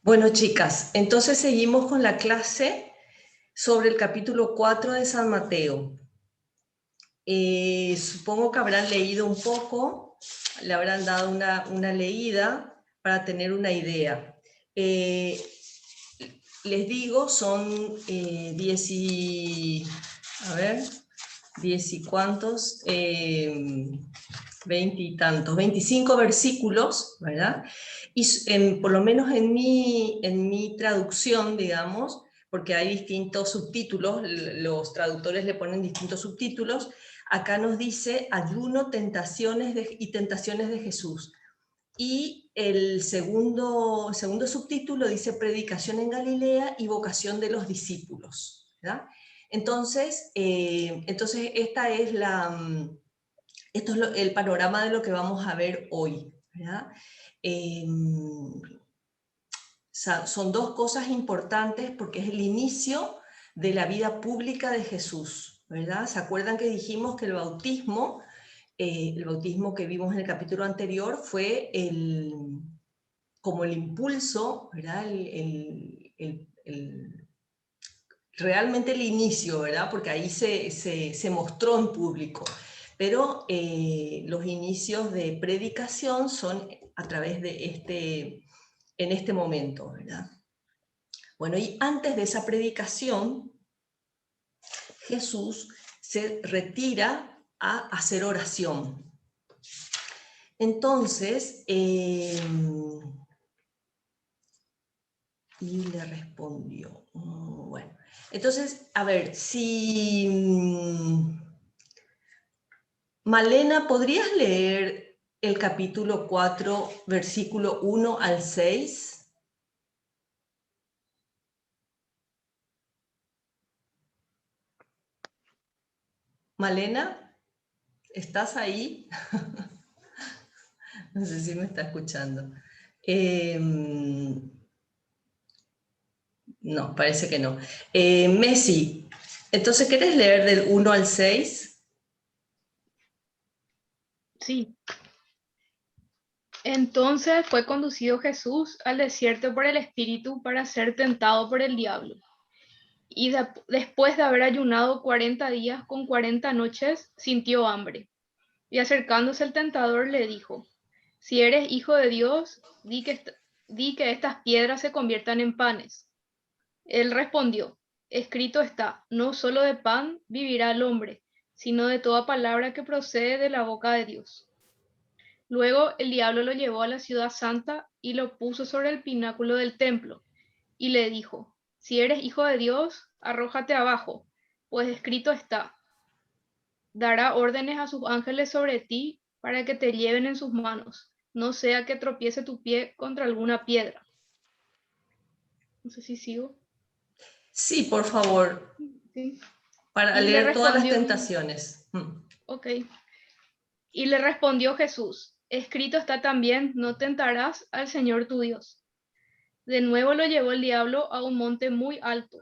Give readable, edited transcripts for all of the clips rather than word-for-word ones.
Bueno, chicas, entonces seguimos con la clase sobre el capítulo 4 de San Mateo. Supongo que habrán leído un poco, le habrán dado una leída para tener una idea. Les digo, son 10 y... a ver, 10 y cuántos... 20 y tantos, 25 versículos, ¿verdad? Y por lo menos en mi traducción, digamos, porque hay distintos subtítulos, los traductores le ponen distintos subtítulos, acá nos dice ayuno, tentaciones y tentaciones de Jesús. Y el segundo subtítulo dice predicación en Galilea y vocación de los discípulos, ¿verdad? Entonces esta es esto es el panorama de lo que vamos a ver hoy, ¿verdad? Son dos cosas importantes porque es el inicio de la vida pública de Jesús, ¿verdad? ¿Se acuerdan que dijimos que el bautismo que vimos en el capítulo anterior fue como el impulso, ¿verdad? Realmente el inicio, ¿verdad? Porque ahí se mostró en público. Pero los inicios de predicación son a través de en este momento, ¿verdad? Bueno, y antes de esa predicación, Jesús se retira a hacer oración. Entonces, y le respondió. Bueno, entonces, a ver, si... Malena, ¿podrías leer el capítulo 4, versículo 1 al 6? Malena, ¿estás ahí? No sé si me está escuchando. No, parece que no. Messi, entonces, ¿querés leer del 1 al 6? Sí. Entonces fue conducido Jesús al desierto por el Espíritu para ser tentado por el diablo. Y después de haber ayunado 40 días con 40 noches, sintió hambre. Y acercándose el tentador le dijo, si eres hijo de Dios, di que estas piedras se conviertan en panes. Él respondió, escrito está, no solo de pan vivirá el hombre, sino de toda palabra que procede de la boca de Dios. Luego el diablo lo llevó a la ciudad santa y lo puso sobre el pináculo del templo, y le dijo, si eres hijo de Dios, arrójate abajo, pues escrito está, dará órdenes a sus ángeles sobre ti para que te lleven en sus manos, no sea que tropiece tu pie contra alguna piedra. No sé si sigo. Sí, por favor, Sí. para Y le leer todas las respondió, tentaciones. ok. Y le respondió Jesús, escrito está también, no tentarás al Señor tu Dios. De nuevo lo llevó el diablo a un monte muy alto,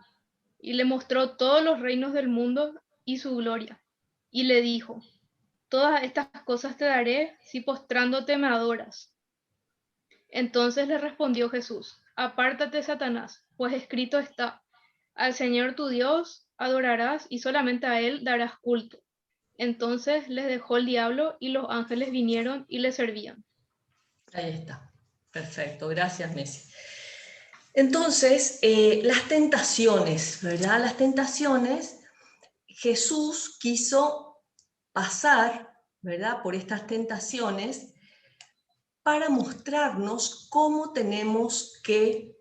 y le mostró todos los reinos del mundo y su gloria. Y le dijo, todas estas cosas te daré si postrándote me adoras. Entonces le respondió Jesús, apártate, Satanás, pues escrito está, al Señor tu Dios adorarás y solamente a Él darás culto. Entonces les dejó el diablo y los ángeles vinieron y le servían. Ahí está. Perfecto, gracias, Messi. Entonces, las tentaciones, ¿verdad? Las tentaciones, Jesús quiso pasar, ¿verdad?, por estas tentaciones para mostrarnos cómo tenemos que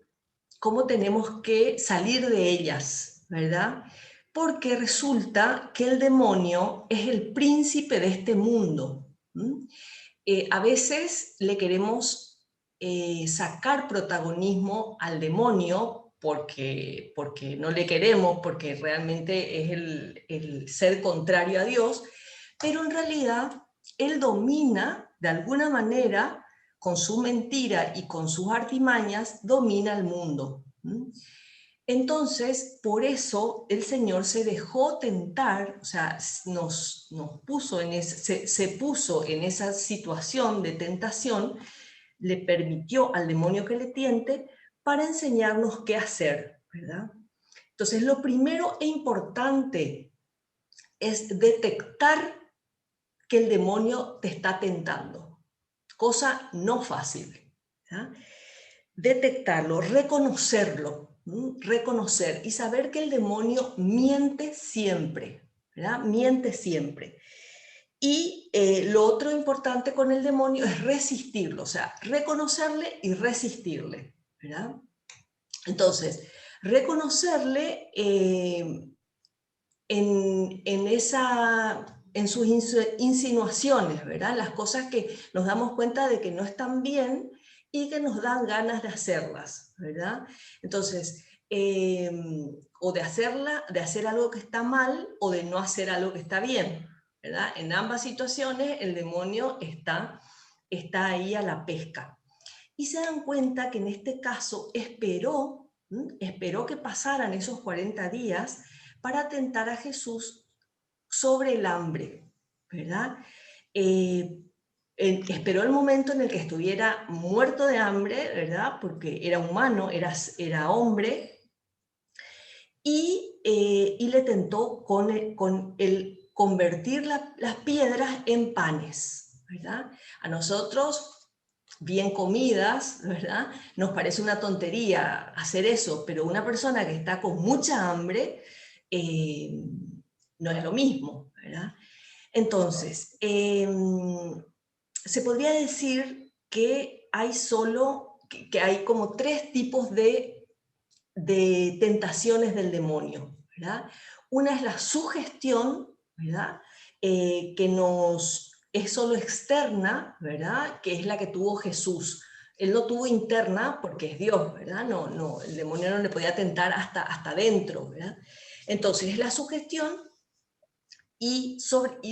salir de ellas, ¿verdad? Porque resulta que el demonio es el príncipe de este mundo. A veces le queremos sacar protagonismo al demonio porque no le queremos, porque realmente es el ser contrario a Dios, pero en realidad él domina de alguna manera, con su mentira y con sus artimañas, domina el mundo. Entonces, por eso el Señor se dejó tentar, o sea, nos puso se puso en esa situación de tentación, le permitió al demonio que le tiente para enseñarnos qué hacer, ¿verdad? Entonces, lo primero e importante es detectar que el demonio te está tentando, cosa no fácil, ¿verdad? Detectarlo, reconocerlo, reconocer y saber que el demonio miente siempre, ¿verdad? Miente siempre. Y lo otro importante con el demonio es resistirlo, o sea, reconocerle y resistirle, ¿verdad? Entonces, reconocerle en sus insinuaciones, ¿verdad? Las cosas que nos damos cuenta de que no están bien y que nos dan ganas de hacerlas, ¿verdad? Entonces, o de hacer algo que está mal o de no hacer algo que está bien, ¿verdad? En ambas situaciones el demonio está ahí a la pesca. Y se dan cuenta que en este caso esperó que pasaran esos 40 días para tentar a Jesús sobre el hambre, ¿verdad? Esperó el momento en el que estuviera muerto de hambre, ¿verdad? Porque era humano, era hombre, y le tentó con el convertir las piedras en panes, ¿verdad? A nosotros, bien comidas, ¿verdad? Nos parece una tontería hacer eso, pero una persona que está con mucha hambre no es lo mismo, ¿verdad? Entonces, se podría decir que hay como 3 tipos de tentaciones del demonio, ¿verdad? Una es la sugestión, ¿verdad? Que es solo externa, ¿verdad? Que es la que tuvo Jesús. Él no tuvo interna porque es Dios, ¿verdad? No, el demonio no le podía tentar hasta adentro, ¿verdad? Entonces, la sugestión. Y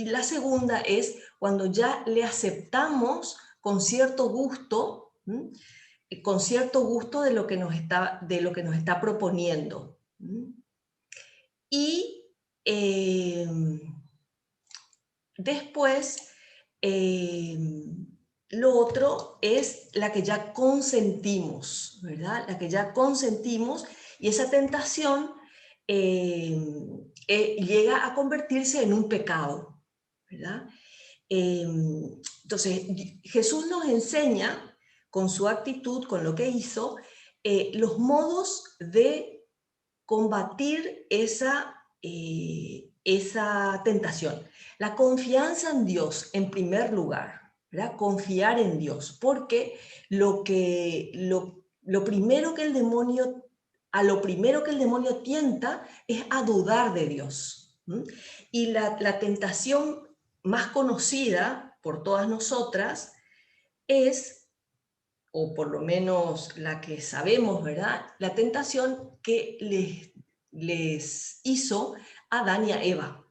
la segunda es cuando ya le aceptamos con cierto gusto, de lo que nos está proponiendo. Y después, lo otro es la que ya consentimos, ¿verdad? La que ya consentimos, y esa tentación llega a convertirse en un pecado, ¿verdad? Entonces, Jesús nos enseña, con su actitud, con lo que hizo, los modos de combatir esa tentación. La confianza en Dios, en primer lugar, ¿verdad? Confiar en Dios, porque lo primero que el demonio tienta es a dudar de Dios. Y la tentación más conocida por todas nosotras es, o por lo menos la que sabemos, ¿verdad? La tentación que les hizo a Adán y a Eva.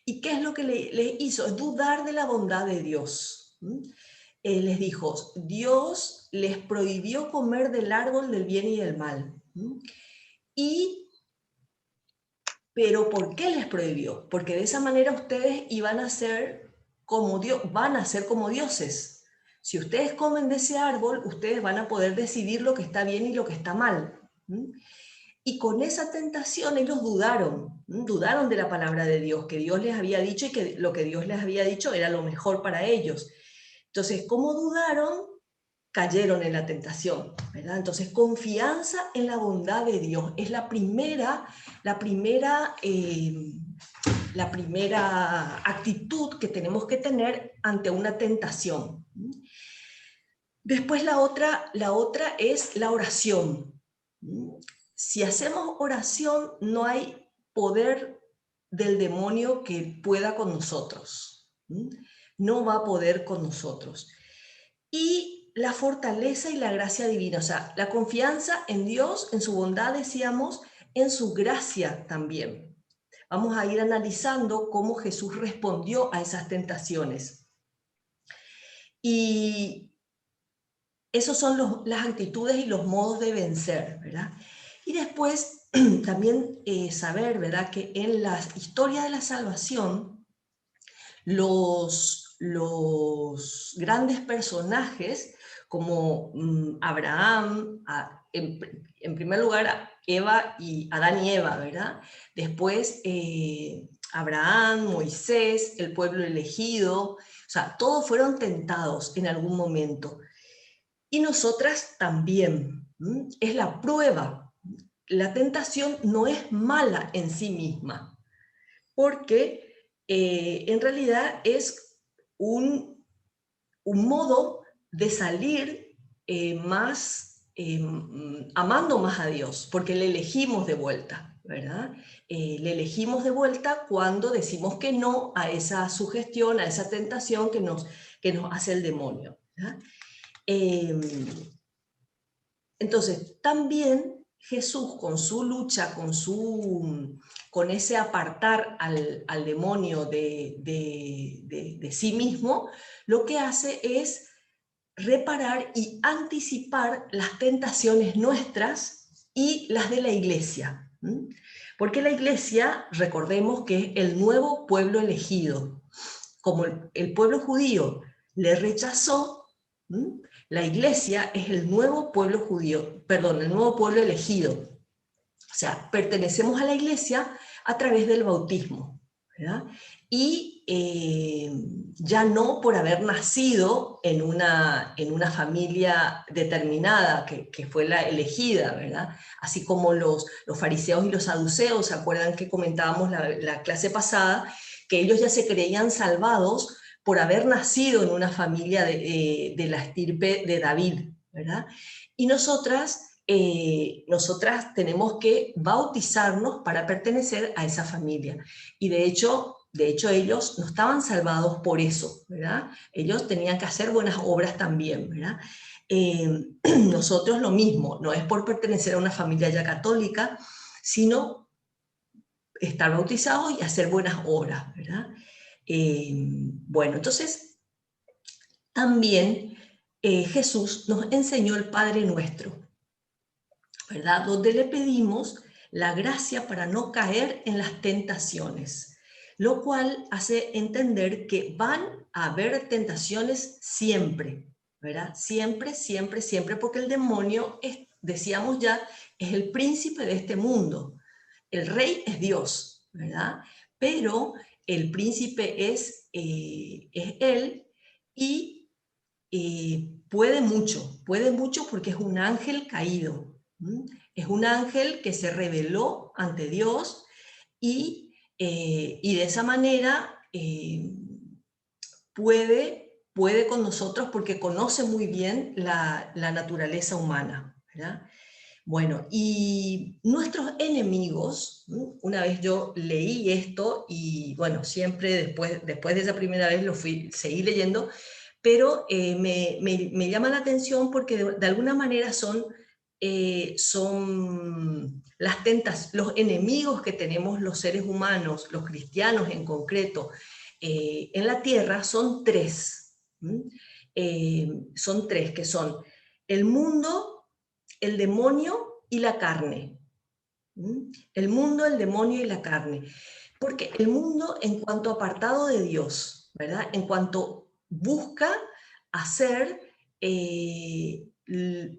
¿Y qué es lo que les hizo? Es dudar de la bondad de Dios. Les dijo, Dios les prohibió comer del árbol del bien y del mal. Pero ¿por qué les prohibió? Porque de esa manera ustedes iban a ser van a ser como dioses. Si ustedes comen de ese árbol, ustedes van a poder decidir lo que está bien y lo que está mal. Y con esa tentación ellos dudaron de la palabra de Dios, que Dios les había dicho y que lo que Dios les había dicho era lo mejor para ellos. Entonces, ¿cómo dudaron? Cayeron en la tentación, ¿verdad? Entonces, confianza en la bondad de Dios es la primera actitud que tenemos que tener ante una tentación. Después la otra es la oración. Si hacemos oración, no hay poder del demonio que pueda con nosotros. No va a poder con nosotros. Y la fortaleza y la gracia divina, o sea, la confianza en Dios, en su bondad, decíamos, en su gracia también. Vamos a ir analizando cómo Jesús respondió a esas tentaciones. Y esos son las actitudes y los modos de vencer, ¿verdad? Y después también saber, ¿verdad?, que en la historia de la salvación, los grandes personajes como Abraham, en primer lugar Adán y Eva, ¿verdad? Después Abraham, Moisés, el pueblo elegido, o sea, todos fueron tentados en algún momento. Y nosotras también. Es la prueba. La tentación no es mala en sí misma, porque en realidad es un modo de salir amando más a Dios, porque le elegimos de vuelta, ¿verdad? Le elegimos de vuelta cuando decimos que no a esa sugestión, a esa tentación que nos hace el demonio, ¿verdad? Entonces, también Jesús, con su lucha, con ese apartar al demonio de sí mismo, lo que hace es reparar y anticipar las tentaciones nuestras y las de la iglesia. Porque la iglesia, recordemos que es el nuevo pueblo elegido. Como el pueblo judío le rechazó, la iglesia es el nuevo pueblo judío, perdón, el nuevo pueblo elegido. O sea, pertenecemos a la iglesia a través del bautismo, ¿verdad? Y ya no por haber nacido en una familia determinada, que fue la elegida, ¿verdad? Así como los fariseos y los saduceos, ¿se acuerdan que comentábamos la clase pasada? Que ellos ya se creían salvados por haber nacido en una familia de la estirpe de David, ¿verdad? Y nosotras tenemos que bautizarnos para pertenecer a esa familia. Y de hecho ellos no estaban salvados por eso, ¿verdad? Ellos tenían que hacer buenas obras también, ¿verdad? Nosotros lo mismo, no es por pertenecer a una familia ya católica, sino estar bautizados y hacer buenas obras, ¿verdad? Bueno, entonces también Jesús nos enseñó el Padre Nuestro, ¿verdad? Donde le pedimos la gracia para no caer en las tentaciones, lo cual hace entender que van a haber tentaciones siempre, ¿verdad? Siempre, siempre, siempre, porque el demonio, decíamos ya, es el príncipe de este mundo. El rey es Dios, ¿verdad? Pero el príncipe es él, y puede mucho porque es un ángel caído. Es un ángel que se rebeló ante Dios y de esa manera puede con nosotros porque conoce muy bien la naturaleza humana, ¿verdad? Bueno, y nuestros enemigos, una vez yo leí esto y bueno, siempre después de esa primera vez seguí leyendo, pero me llama la atención porque de alguna manera son los enemigos que tenemos los seres humanos, los cristianos en concreto, en la tierra son tres. Son tres, que son el mundo, el demonio y la carne. El mundo, el demonio y la carne. Porque el mundo, en cuanto apartado de Dios, ¿verdad? En cuanto busca hacer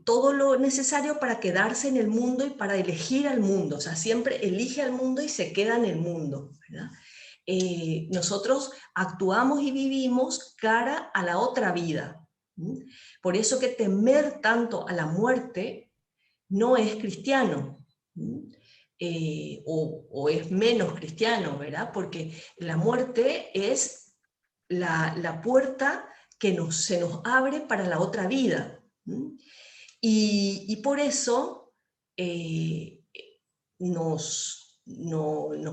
todo lo necesario para quedarse en el mundo y para elegir al mundo. O sea, siempre elige al mundo y se queda en el mundo, ¿verdad? Nosotros actuamos y vivimos cara a la otra vida. Por eso que temer tanto a la muerte no es cristiano. O es menos cristiano, ¿verdad? Porque la muerte es la puerta que se nos abre para la otra vida. Y por eso nos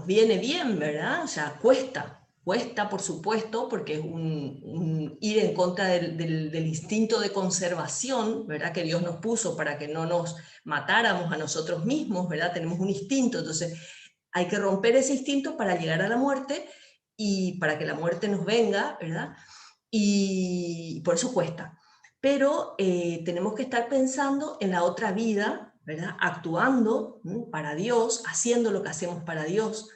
viene bien, ¿verdad? O sea, cuesta por supuesto, porque es un ir en contra del instinto de conservación, ¿verdad? Que Dios nos puso para que no nos matáramos a nosotros mismos, ¿verdad? Tenemos un instinto, entonces hay que romper ese instinto para llegar a la muerte y para que la muerte nos venga, ¿verdad? Y por eso cuesta. Pero tenemos que estar pensando en la otra vida, ¿verdad? Actuando para Dios, haciendo lo que hacemos para Dios.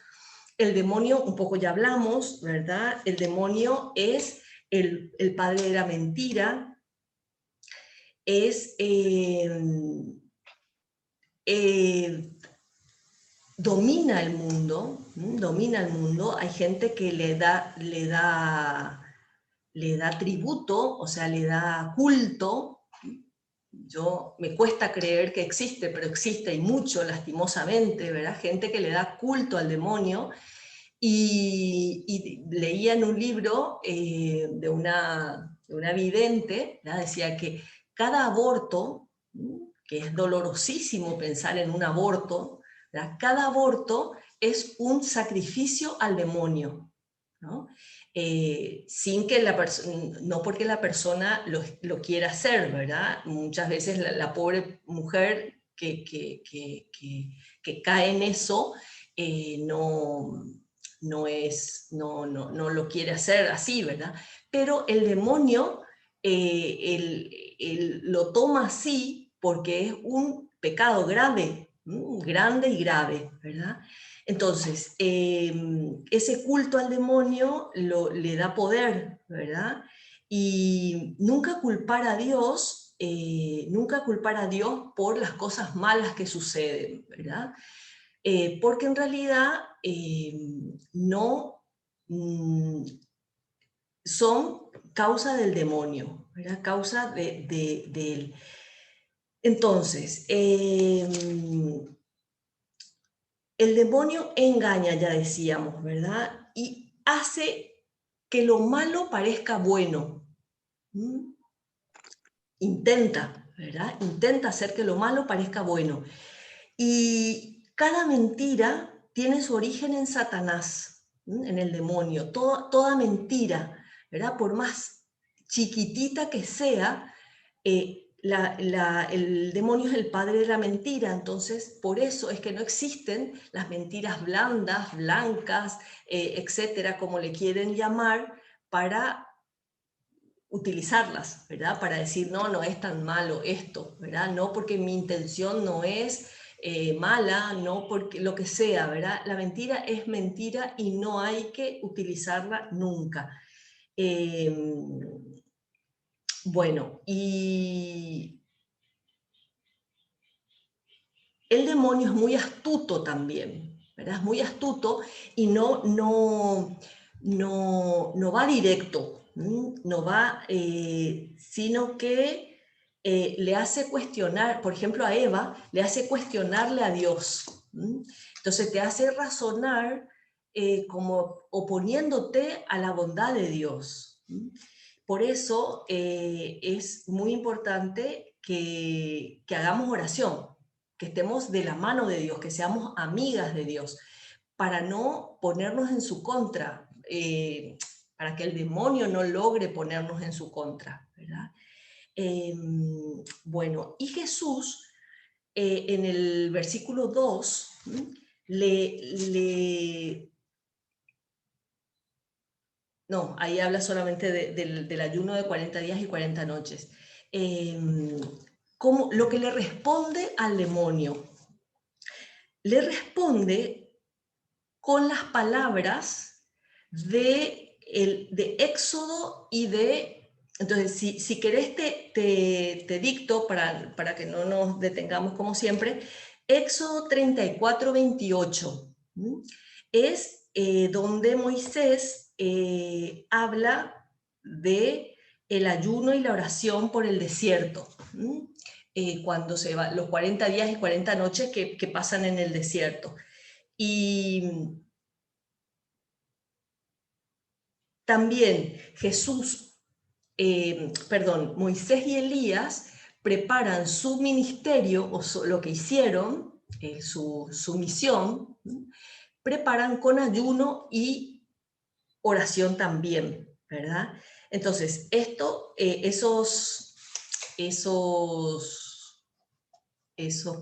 El demonio, un poco ya hablamos, ¿verdad? El demonio es el padre de la mentira. es domina el mundo, hay gente que le da tributo, o sea, le da culto. Me cuesta creer que existe, pero existe y mucho, lastimosamente, ¿verdad? Gente que le da culto al demonio. Y leía en un libro de una vidente, ¿verdad? Decía que cada aborto, que es dolorosísimo pensar en un aborto, ¿verdad? Cada aborto es un sacrificio al demonio, ¿no? Sin que no porque la persona lo quiera hacer, ¿verdad? Muchas veces la pobre mujer que cae en eso no lo quiere hacer así, ¿verdad? Pero el demonio lo toma así porque es un pecado grave, grande y grave, ¿verdad? Entonces, ese culto al demonio le da poder, ¿verdad? Y nunca culpar a Dios, por las cosas malas que suceden, ¿verdad? Porque en realidad no son causa del demonio, ¿verdad? Causa de él. Entonces, el demonio engaña, ya decíamos, ¿verdad? Y hace que lo malo parezca bueno. Intenta, ¿verdad? Intenta hacer que lo malo parezca bueno. Y cada mentira tiene su origen en Satanás, en el demonio. Toda mentira, ¿verdad? Por más chiquitita que sea, el demonio es el padre de la mentira. Entonces, por eso es que no existen las mentiras blandas, blancas, etcétera, como le quieren llamar, para utilizarlas, ¿verdad? Para decir, no es tan malo esto, ¿verdad? No porque mi intención no es mala, no porque lo que sea, ¿verdad? La mentira es mentira y no hay que utilizarla nunca. Bueno, y el demonio es muy astuto también, ¿verdad? Es muy astuto y no va directo, no va, sino que le hace cuestionar, por ejemplo a Eva, le hace cuestionarle a Dios. Entonces te hace razonar como oponiéndote a la bondad de Dios. Por eso es muy importante que hagamos oración, que estemos de la mano de Dios, que seamos amigas de Dios, para no ponernos en su contra, para que el demonio no logre ponernos en su contra, ¿verdad? Bueno, y Jesús en el versículo 2 no, ahí habla solamente del ayuno de 40 días y 40 noches. Como lo que le responde al demonio. Le responde con las palabras de Éxodo y de... Entonces, si querés te dicto, para que no nos detengamos como siempre, Éxodo 34, 28. Es donde Moisés habla de el ayuno y la oración por el desierto. Cuando se va, los 40 días y 40 noches que pasan en el desierto. Y también Moisés y Elías preparan su ministerio, o lo que hicieron, su misión, preparan con ayuno y oración también, ¿verdad? Entonces, esos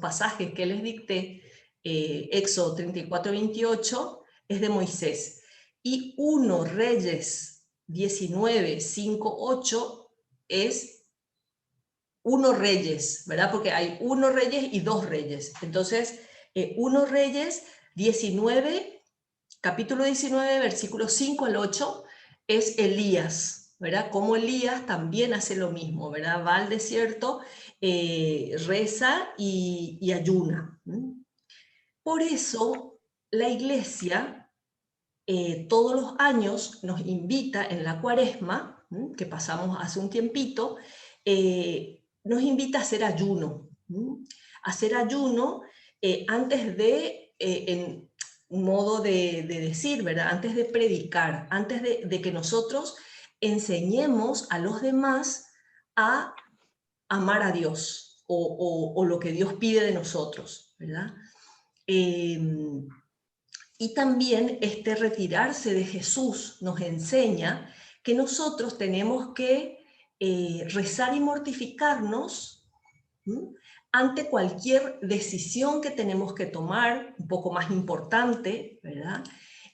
pasajes que les dicté, Éxodo 34, 28, es de Moisés. Y 1 Reyes 19, 5, 8 es 1 Reyes, ¿verdad? Porque hay 1 Reyes y 2 Reyes. Entonces, 1 Reyes 19, capítulo 19, versículos 5 al 8, es Elías. ¿verdad? Como Elías también hace lo mismo, ¿verdad? Va al desierto, reza y ayuna. Por eso la Iglesia todos los años nos invita en la Cuaresma, que pasamos hace un tiempito, nos invita a hacer ayuno. Hacer ayuno antes de, en un modo de decir, ¿verdad? Antes de predicar, antes de que nosotros enseñemos a los demás a amar a Dios o lo que Dios pide de nosotros, ¿verdad? Y también este retirarse de Jesús nos enseña que nosotros tenemos que rezar y mortificarnos, ¿sí?, ante cualquier decisión que tenemos que tomar, un poco más importante, ¿verdad?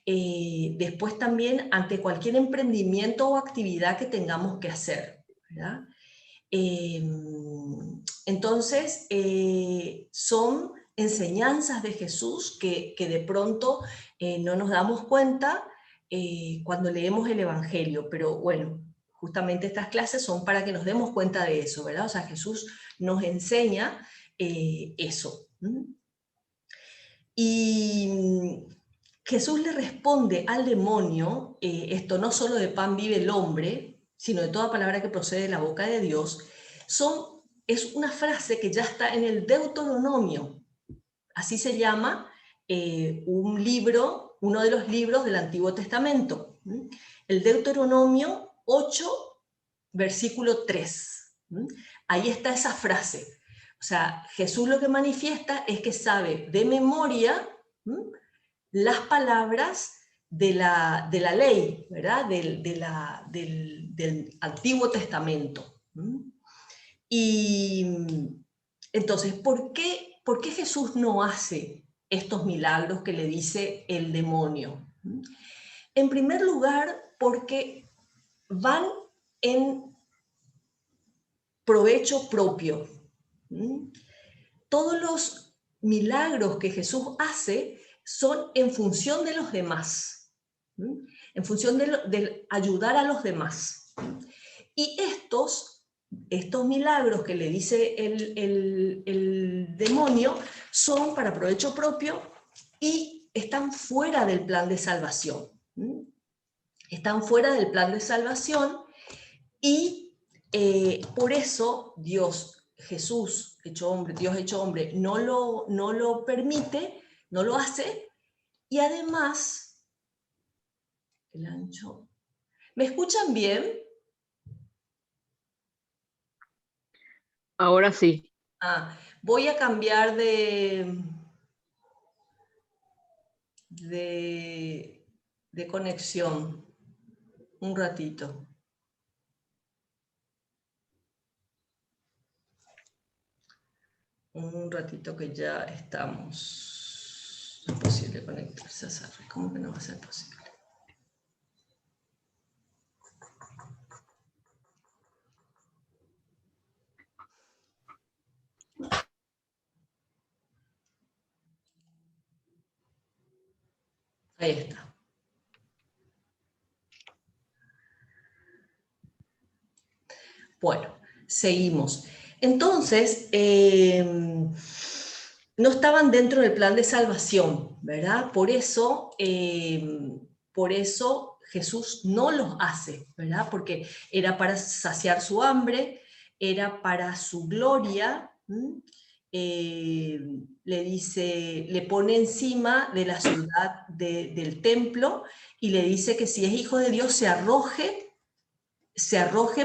Después también ante cualquier emprendimiento o actividad que tengamos que hacer, ¿verdad? Entonces, son enseñanzas de Jesús que de pronto no nos damos cuenta cuando leemos el Evangelio, pero bueno, justamente estas clases son para que nos demos cuenta de eso, ¿verdad? O sea, Jesús nos enseña eso. Y Jesús le responde al demonio, esto no solo de pan vive el hombre, sino de toda palabra que procede de la boca de Dios, es una frase que ya está en el Deuteronomio. Así se llama un libro, uno de los libros del Antiguo Testamento. El Deuteronomio 8, versículo 3. Ahí está esa frase. O sea, Jesús lo que manifiesta es que sabe de memoria las palabras de la ley, ¿verdad? Del Antiguo Testamento. Y entonces, ¿por qué Jesús no hace estos milagros que le dice el demonio? En primer lugar, porque van en provecho propio. Todos los milagros que Jesús hace son en función de los demás, en función de ayudar a los demás. Y estos milagros que le dice el demonio son para provecho propio y están fuera del plan de salvación. Están fuera del plan de salvación y por eso Jesús hecho hombre, Dios hecho hombre, no lo permite, no lo hace, y además, el ancho. ¿Me escuchan bien? Ahora sí. Voy a cambiar de conexión un ratito. Un ratito que ya estamos. No es posible conectarse a Sarri. ¿Cómo que no va a ser posible? Ahí está. Bueno, seguimos. Entonces, no estaban dentro del plan de salvación, ¿verdad? Por eso Jesús no los hace, ¿verdad? Porque era para saciar su hambre, era para su gloria. Le pone encima de la ciudad del templo y le dice que si es hijo de Dios se arroje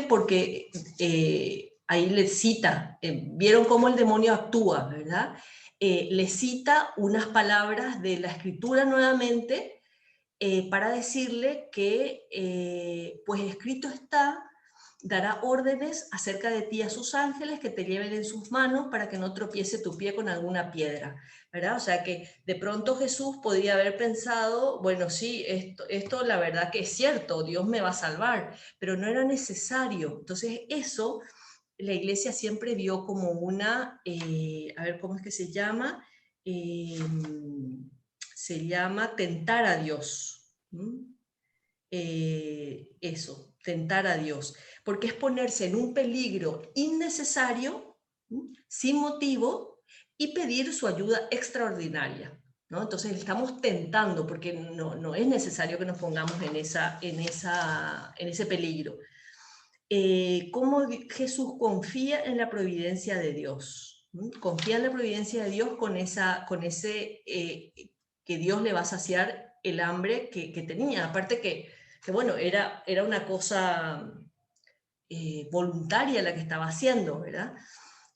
porque ahí le cita, vieron cómo el demonio actúa, ¿verdad? Le cita unas palabras de la Escritura nuevamente para decirle que, pues escrito está, dará órdenes acerca de ti a sus ángeles que te lleven en sus manos para que no tropiece tu pie con alguna piedra, ¿verdad? O sea que de pronto Jesús podría haber pensado, bueno, sí, esto la verdad que es cierto, Dios me va a salvar, pero no era necesario. Entonces eso la Iglesia siempre vio como una, a ver, ¿cómo es que se llama? Se llama tentar a Dios. Eso. tentar a Dios, porque es ponerse en un peligro innecesario, sin motivo, y pedir su ayuda extraordinaria, ¿no? Entonces estamos tentando, porque no es necesario que nos pongamos en ese peligro. ¿Cómo Jesús confía en la providencia de Dios? Confía en la providencia de Dios con ese que Dios le va a saciar el hambre que tenía. Aparte que bueno, era una cosa voluntaria la que estaba haciendo, ¿verdad?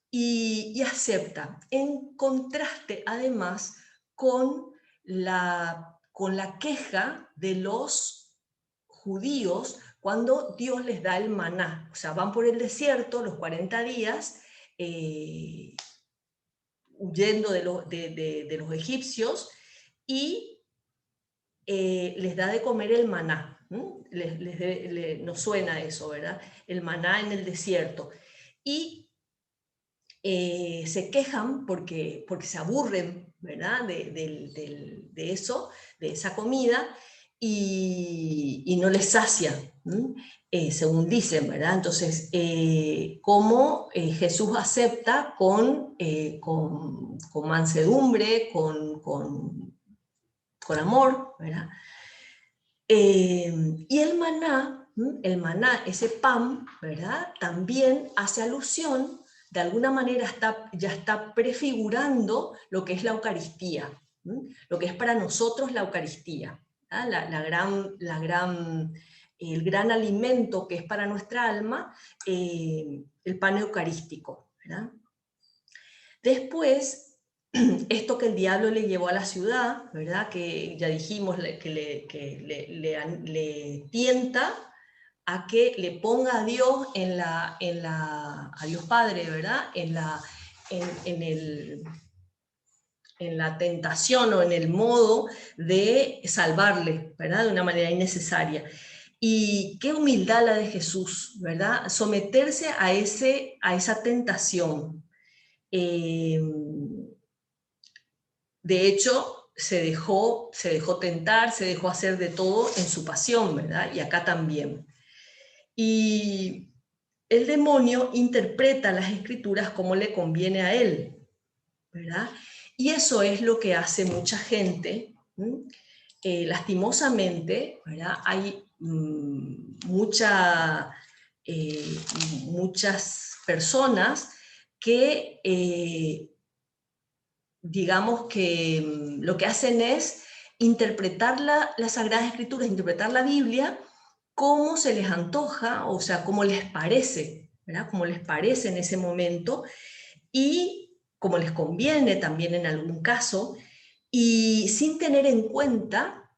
Y acepta, en contraste además con la queja de los judíos cuando Dios les da el maná. O sea, van por el desierto los 40 días huyendo de los egipcios y les da de comer el maná. Nos suena eso, ¿verdad? El maná en el desierto. Y se quejan porque se aburren, ¿verdad? De eso, de esa comida, y no les sacia, según dicen, ¿verdad? Entonces, cómo Jesús acepta con mansedumbre, con amor, ¿verdad? Y el maná, ese pan, ¿verdad? También hace alusión, de alguna manera ya está prefigurando lo que es la Eucaristía, lo que es para nosotros la Eucaristía, el gran alimento que es para nuestra alma, el pan eucarístico, ¿verdad? Después, esto que el diablo le llevó a la ciudad, ¿verdad? Que ya dijimos que le tienta a que le ponga a Dios a Dios Padre, ¿verdad? En la tentación o en el modo de salvarle, ¿verdad? De una manera innecesaria. Y qué humildad la de Jesús, ¿verdad? Someterse a esa tentación. De hecho, se dejó tentar, se dejó hacer de todo en su pasión, ¿verdad? Y acá también. Y el demonio interpreta las escrituras como le conviene a él, ¿verdad? Y eso es lo que hace mucha gente, lastimosamente, ¿verdad? Hay muchas personas que digamos que lo que hacen es interpretar las Sagradas Escrituras, interpretar la Biblia como se les antoja, o sea, como les parece, ¿verdad? Como les parece en ese momento y como les conviene también en algún caso, y sin tener en cuenta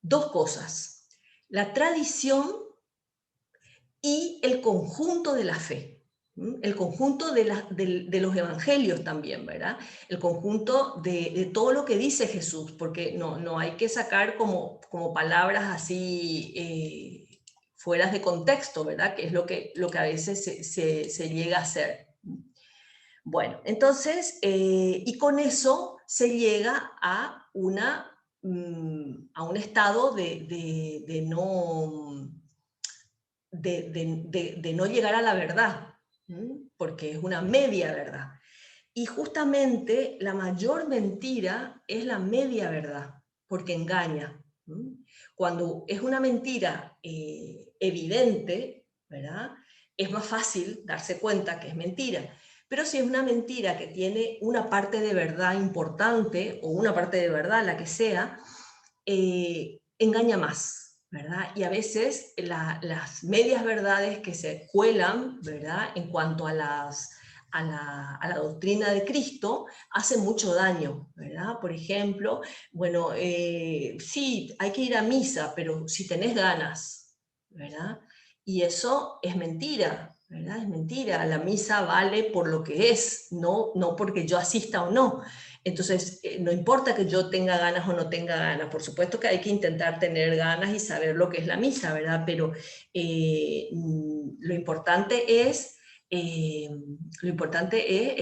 dos cosas: la tradición y el conjunto de la fe. El conjunto de los evangelios también, ¿verdad? El conjunto de todo lo que dice Jesús, porque no hay que sacar como palabras así fueras de contexto, ¿verdad? Que es lo que a veces se llega a hacer. Bueno, entonces, y con eso se llega a un estado de no llegar a la verdad, porque es una media verdad. Y justamente la mayor mentira es la media verdad, porque engaña. Cuando es una mentira evidente, ¿verdad? Es más fácil darse cuenta que es mentira. Pero si es una mentira que tiene una parte de verdad importante, o una parte de verdad, la que sea, engaña más, ¿verdad? Y a veces las medias verdades que se cuelan, ¿verdad? En cuanto a la doctrina de Cristo, hacen mucho daño, ¿verdad? Por ejemplo, bueno, sí, hay que ir a misa, pero si tenés ganas, ¿verdad? Y eso es mentira, ¿verdad? Es mentira. La misa vale por lo que es, no porque yo asista o no. Entonces, no importa que yo tenga ganas o no tenga ganas, por supuesto que hay que intentar tener ganas y saber lo que es la misa, ¿verdad? Pero lo importante es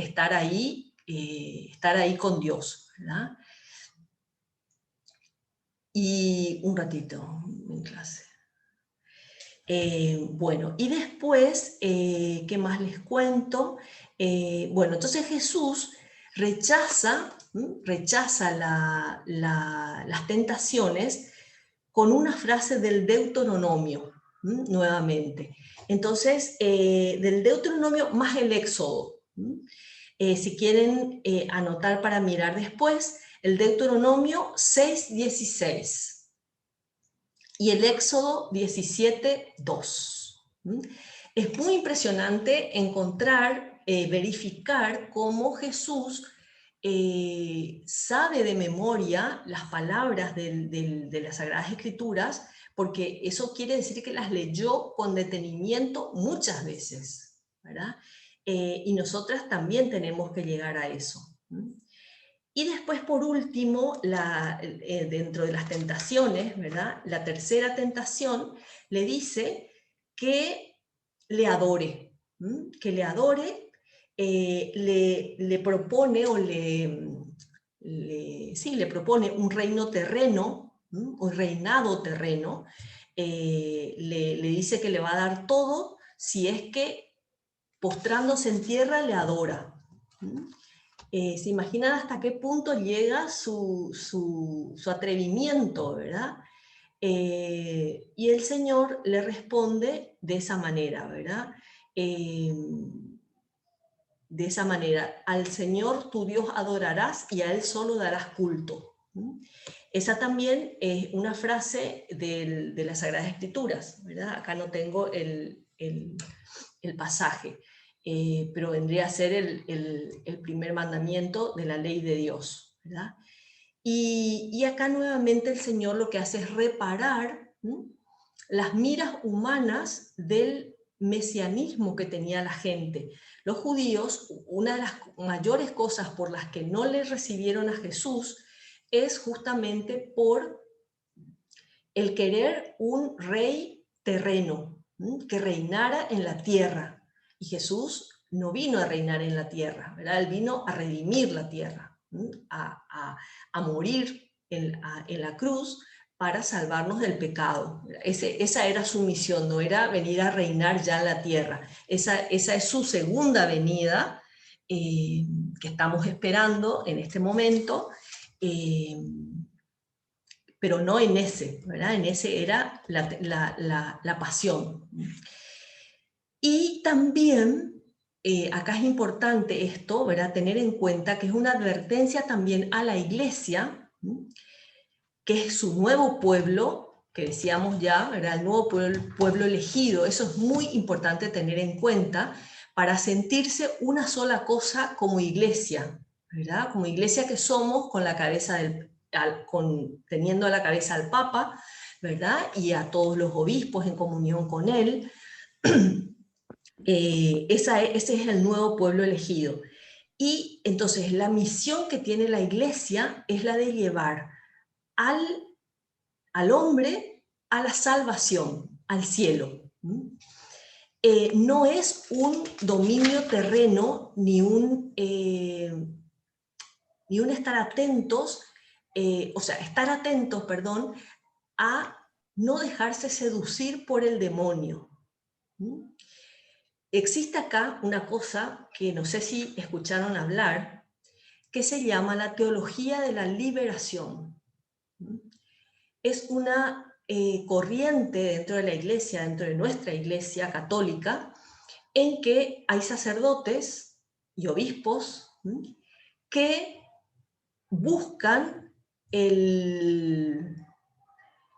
estar ahí con Dios, ¿verdad? Y un ratito en clase. Bueno, y después, ¿qué más les cuento? Bueno, entonces Jesús rechaza las tentaciones con una frase del Deuteronomio, nuevamente. Entonces, del Deuteronomio más el Éxodo. Si quieren anotar para mirar después, el Deuteronomio 6:16 y el Éxodo 17:2. Es muy impresionante encontrar, verificar cómo Jesús sabe de memoria las palabras de las Sagradas Escrituras, porque eso quiere decir que las leyó con detenimiento muchas veces, ¿verdad? Y nosotras también tenemos que llegar a eso. Y después, por último, dentro de las tentaciones, ¿verdad? La tercera tentación le dice que le adore, que le adore, le propone o le propone un reino terreno, un reinado terreno, le dice que le va a dar todo si es que postrándose en tierra le adora. ¿Se imaginan hasta qué punto llega su atrevimiento, verdad? Y el Señor le responde de esa manera, ¿verdad? De esa manera, al Señor tu Dios adorarás y a Él solo darás culto. Esa también es una frase de las Sagradas Escrituras, ¿verdad? Acá no tengo el pasaje. Pero vendría a ser el primer mandamiento de la ley de Dios, ¿verdad? Y acá nuevamente el Señor lo que hace es reparar las miras humanas del mesianismo que tenía la gente. Los judíos, una de las mayores cosas por las que no le recibieron a Jesús es justamente por el querer un rey terreno, que reinara en la tierra. Y Jesús no vino a reinar en la tierra, ¿verdad? Él vino a redimir la tierra, a morir en la cruz para salvarnos del pecado. Esa era su misión, no era venir a reinar ya en la tierra. Esa es su segunda venida, que estamos esperando en este momento, pero no en ese, ¿verdad? En ese era la pasión. Y también, acá es importante esto, ¿verdad? Tener en cuenta que es una advertencia también a la iglesia, que es su nuevo pueblo, que decíamos ya, ¿verdad? El nuevo pueblo elegido. Eso es muy importante tener en cuenta para sentirse una sola cosa como iglesia, ¿verdad? Como iglesia que somos, con la cabeza teniendo a la cabeza al Papa, ¿verdad? Y a todos los obispos en comunión con él. Ese es el nuevo pueblo elegido. Y entonces la misión que tiene la iglesia es la de llevar al hombre a la salvación, al cielo. No es un dominio terreno ni un estar atentos, estar atentos, perdón, a no dejarse seducir por el demonio. Existe acá una cosa que no sé si escucharon hablar, que se llama la teología de la liberación. Es una corriente dentro de la iglesia, dentro de nuestra iglesia católica, en que hay sacerdotes y obispos que buscan el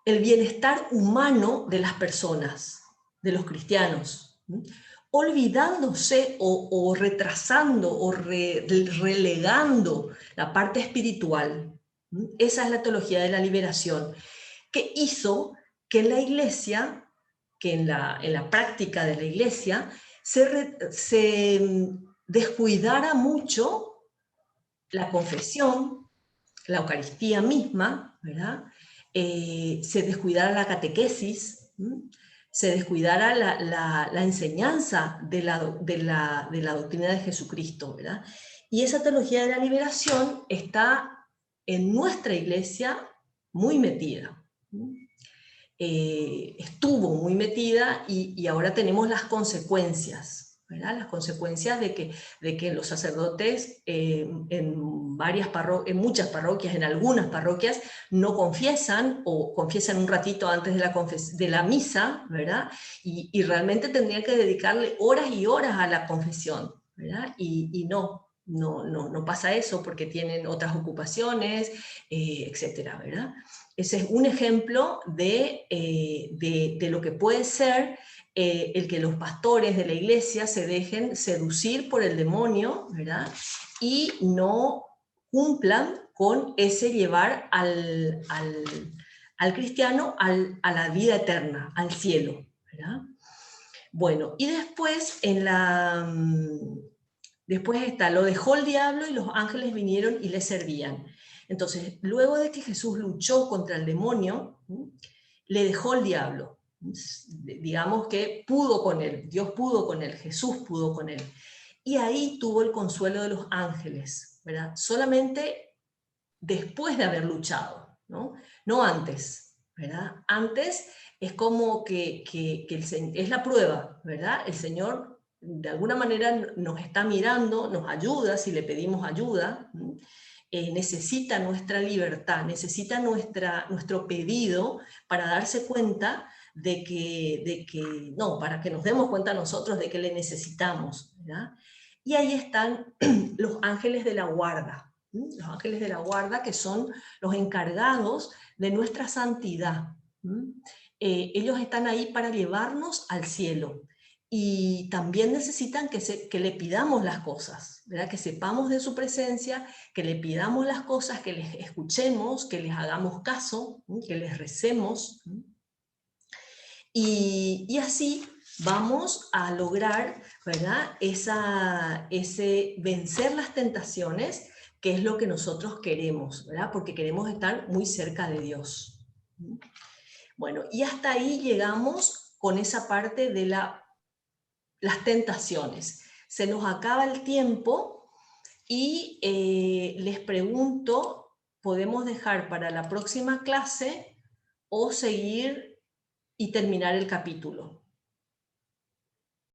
bienestar humano de las personas, de los cristianos, olvidándose o retrasando o relegando la parte espiritual. Esa es la teología de la liberación, que hizo que en la iglesia, que en la práctica de la iglesia, se descuidara mucho la confesión, la Eucaristía misma, ¿verdad? Se descuidara la catequesis, se descuidara la enseñanza de la doctrina de Jesucristo, ¿verdad? Y esa teología de la liberación está en nuestra iglesia muy metida. estuvo muy metida y ahora tenemos las consecuencias, ¿verdad? Las consecuencias de que los sacerdotes en muchas parroquias, en algunas parroquias, no confiesan o confiesan un ratito antes de la misa, ¿verdad? Y realmente tendrían que dedicarle horas y horas a la confesión, ¿verdad? Y no pasa eso porque tienen otras ocupaciones, etcétera, ¿verdad? Ese es un ejemplo de lo que puede ser el que los pastores de la iglesia se dejen seducir por el demonio, ¿verdad? Y no cumplan con ese llevar al cristiano a la vida eterna, al cielo, ¿verdad? Bueno, y después después está, lo dejó el diablo y los ángeles vinieron y le servían. Entonces, luego de que Jesús luchó contra el demonio, le dejó el diablo. Digamos que pudo con él, Dios pudo con él, Jesús pudo con él. Y ahí tuvo el consuelo de los ángeles, ¿verdad? Solamente después de haber luchado, no antes, ¿verdad? Antes es como que es la prueba, ¿verdad? El Señor de alguna manera nos está mirando, nos ayuda si le pedimos ayuda, necesita nuestra libertad, necesita nuestro pedido para darse cuenta para que nos demos cuenta nosotros de que le necesitamos, ¿verdad? Y ahí están los ángeles de la guarda, los ángeles de la guarda que son los encargados de nuestra santidad. Ellos están ahí para llevarnos al cielo. Y también necesitan que le pidamos las cosas, ¿verdad? Que sepamos de su presencia, que le pidamos las cosas, que les escuchemos, que les hagamos caso, que les recemos. Y así vamos a lograr, ¿verdad? Ese vencer las tentaciones, que es lo que nosotros queremos, ¿verdad? Porque queremos estar muy cerca de Dios. Bueno, y hasta ahí llegamos con esa parte de las tentaciones. Se nos acaba el tiempo y les pregunto, ¿podemos dejar para la próxima clase o seguir y terminar el capítulo?